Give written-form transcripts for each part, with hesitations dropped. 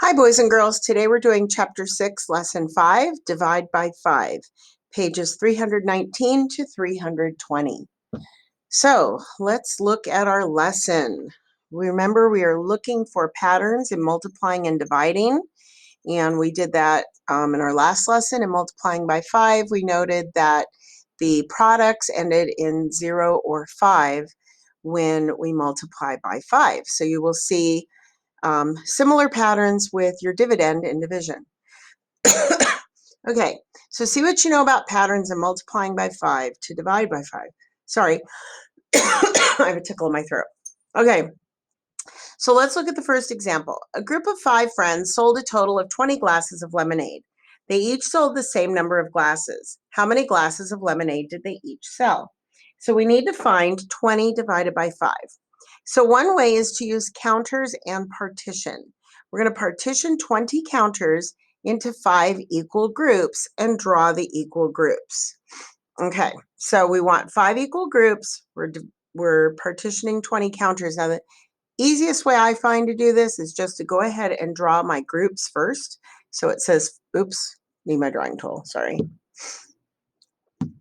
Hi, boys and girls. Today we're doing Chapter 6, Lesson 5, Divide by 5, pages 319 to 320. So let's look at our lesson. Remember, we are looking for patterns in multiplying and dividing, and we did that in our last lesson. In multiplying by 5, we noted that the products ended in 0 or 5 when we multiply by 5. So you will see similar patterns with your dividend and division. Okay, so see what you know about patterns in multiplying by 5 to divide by 5. Sorry, I have a tickle in my throat. Okay, so let's look at the first example. A group of 5 friends sold a total of 20 glasses of lemonade. They each sold the same number of glasses. How many glasses of lemonade did they each sell? So we need to find 20 divided by 5. So one way is to use counters and partition. We're going to partition 20 counters into 5 equal groups and draw the equal groups. Okay, so we want 5 equal groups. We're partitioning 20 counters. Now, the easiest way I find to do this is just to go ahead and draw my groups first. So it says, oops, need my drawing tool, sorry.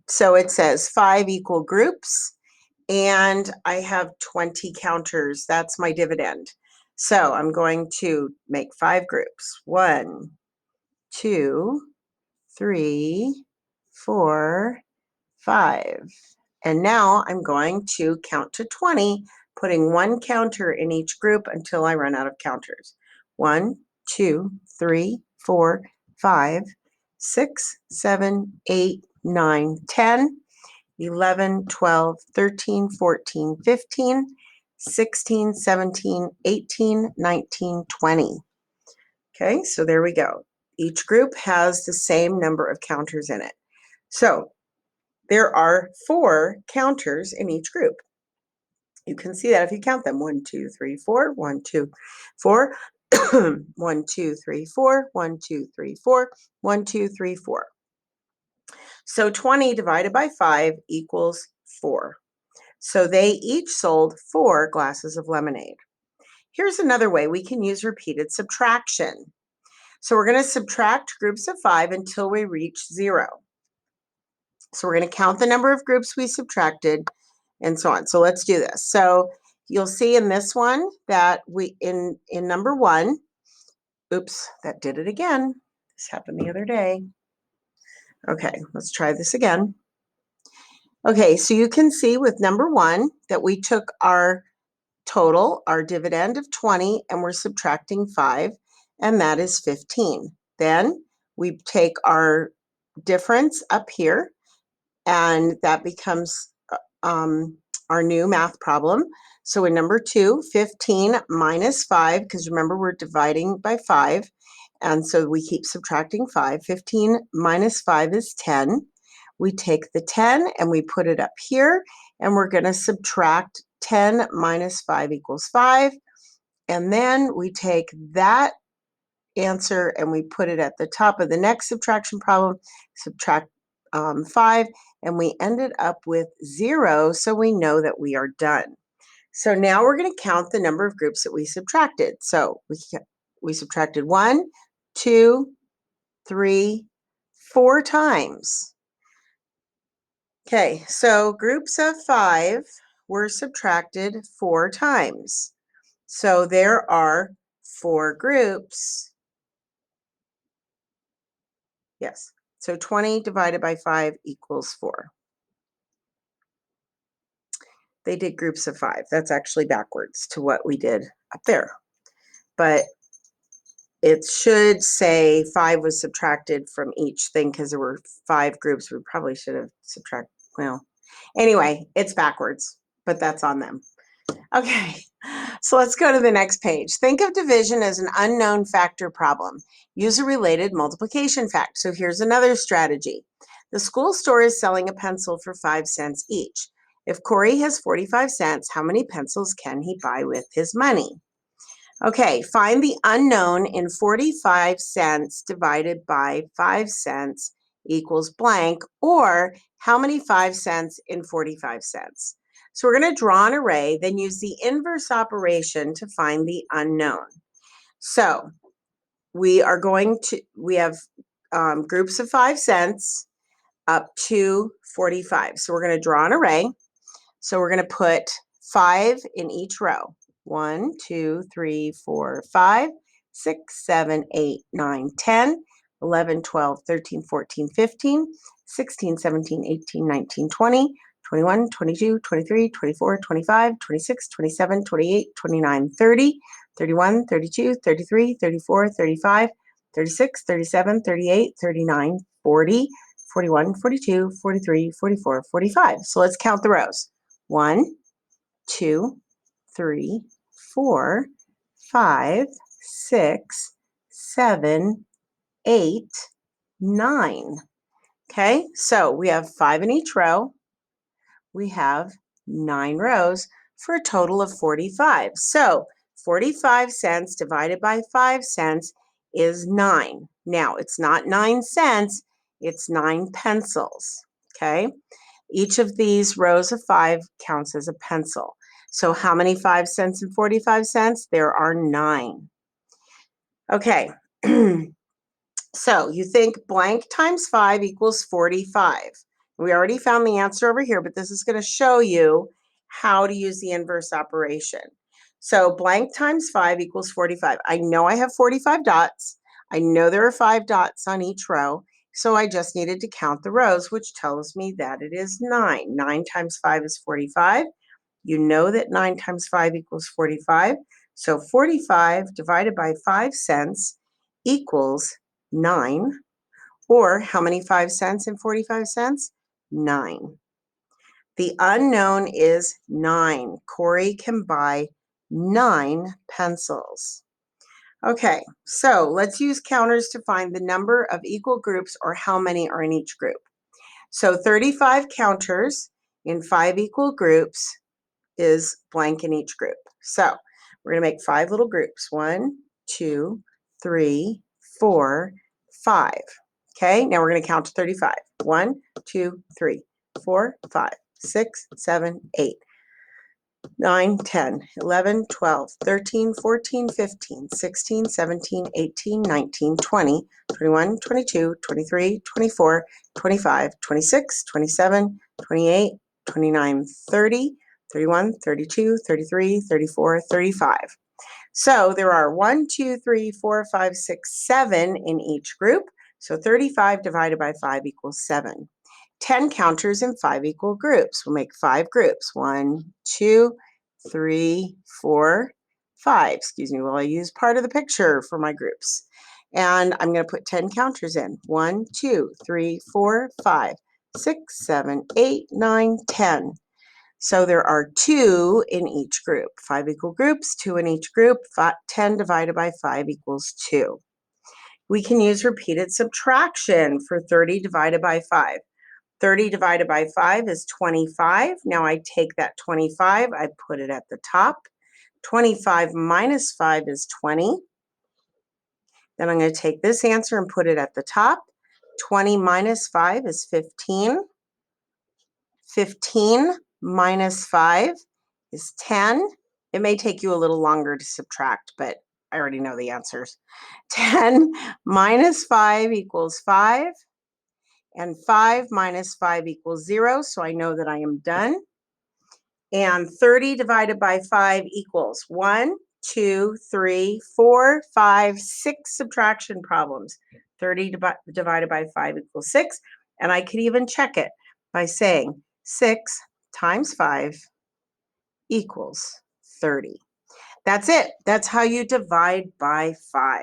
So it says 5 equal groups. And I have 20 counters. That's my dividend. So I'm going to make 5 groups. 1, 2, 3, 4, 5. And now I'm going to count to 20, putting 1 counter in each group until I run out of counters. 1, 2, 3, 4, 5, 6, 7, 8, 9, 10. 11, 12, 13, 14, 15, 16, 17, 18, 19, 20. Okay, so there we go. Each group has the same number of counters in it. So there are 4 counters in each group. You can see that if you count them. 1, 2, 3, 4, 1, 2, 4, 1, 2, 3, 4, 1, 2, 3, 4, 1, 2, 3, 4. So 20 divided by 5 equals 4. So they each sold 4 glasses of lemonade. Here's another way we can use repeated subtraction. So we're going to subtract groups of 5 until we reach 0. So we're going to count the number of groups we subtracted and so on. So let's do this. So you'll see in this one that in number 1, oops, that did it again. This happened the other day. Okay, let's try this again. Okay, so you can see with number 1 that we took our total, our dividend of 20, and we're subtracting 5, and that is 15. Then we take our difference up here, and that becomes our new math problem. So in number 2, 15 minus 5, because remember we're dividing by 5, and so we keep subtracting 5. 15 minus 5 is 10. We take the 10 and we put it up here, and we're going to subtract 10 minus 5 equals 5. And then we take that answer and we put it at the top of the next subtraction problem, subtract 5, and we ended up with 0, so we know that we are done. So now we're going to count the number of groups that we subtracted. So we subtracted 1, 2, 3, 4 times. Okay, so groups of 5 were subtracted 4 times. So there are 4 groups. Yes, so 20 divided by 5 equals 4. They did groups of 5. That's actually backwards to what we did up there. But it should say 5 was subtracted from each thing because there were 5 groups. We probably should have subtracted, well, anyway, it's backwards, but that's on them. Okay, so let's go to the next page. Think of division as an unknown factor problem. Use a related multiplication fact. So here's another strategy. The school store is selling a pencil for 5 cents each. If Corey has 45 cents, how many pencils can he buy with his money? Okay, find the unknown in 45 cents divided by 5 cents equals blank, or how many 5 cents in 45 cents? So we're going to draw an array, then use the inverse operation to find the unknown. So we have groups of 5 cents up to 45. So we're going to draw an array. So we're going to put 5 in each row. 1, 2, 3, 4, 5, 6, 7, 8, 9, 10, 11, 12, 13, 14, 15, 16, 17, 18, 19, 20, 21, 22, 23, 24, 25, 26, 27, 28, 29, 30, 31, 32, 33, 34, 35, 36, 37, 38, 39, 40, 41, 42, 43, 44, 45. So let's count the rows. 1, 2, 3, 4, 5, 6, 7, 8, 9. Okay, so we have 5 in each row. We have 9 rows for a total of 45. So 45 cents divided by 5 cents is 9. Now, it's not 9 cents, it's 9 pencils. Okay, each of these rows of 5 counts as a pencil. So how many 5 cents and 45 cents? There are 9. Okay, so you think blank times 5 equals 45. We already found the answer over here, but this is going to show you how to use the inverse operation. So blank times 5 equals 45. I know I have 45 dots. I know there are 5 dots on each row. So I just needed to count the rows, which tells me that it is 9. 9 times 5 is 45. You know that 9 times 5 equals 45. So 45 divided by 5 cents equals 9. Or how many 5 cents and 45 cents? 9. The unknown is 9. Corey can buy 9 pencils. Okay, so let's use counters to find the number of equal groups or how many are in each group. So 35 counters in 5 equal groups is blank in each group. So we're going to make 5 little groups. 1, 2, 3, 4, 5. Okay, now we're going to count to 35. 1, 2, 3, 4, 5, 6, 7, 8, 9, 10, 11, 12, 13, 14, 15, 16, 17, 18, 19, 20, 21, 22, 23, 24, 25, 26, 27, 28, 29, 30, 31, 32, 33, 34, 35. So there are 1, 2, 3, 4, 5, 6, 7 in each group. So 35 divided by 5 equals 7. 10 counters in 5 equal groups. We'll make 5 groups. 1, 2, 3, 4, 5. Excuse me while I use part of the picture for my groups. And I'm going to put 10 counters in. 1, 2, 3, 4, 5, 6, 7, 8, 9, 10. So there are 2 in each group. 5 equal groups, 2 in each group. 10 divided by 5 equals 2. We can use repeated subtraction for 30 divided by 5. 30 divided by 5 is 25. Now I take that 25, I put it at the top. 25 minus 5 is 20. Then I'm going to take this answer and put it at the top. 20 minus 5 is 15. 15 minus 5 is 10. It may take you a little longer to subtract, but I already know the answers. 10 minus 5 equals 5. And 5 minus 5 equals 0, so I know that I am done. And 30 divided by 5 equals 1, 2, 3, 4, 5, 6 subtraction problems. 30 divided by 5 equals 6. And I could even check it by saying 6 times 5 equals 30. That's it. That's how you divide by 5.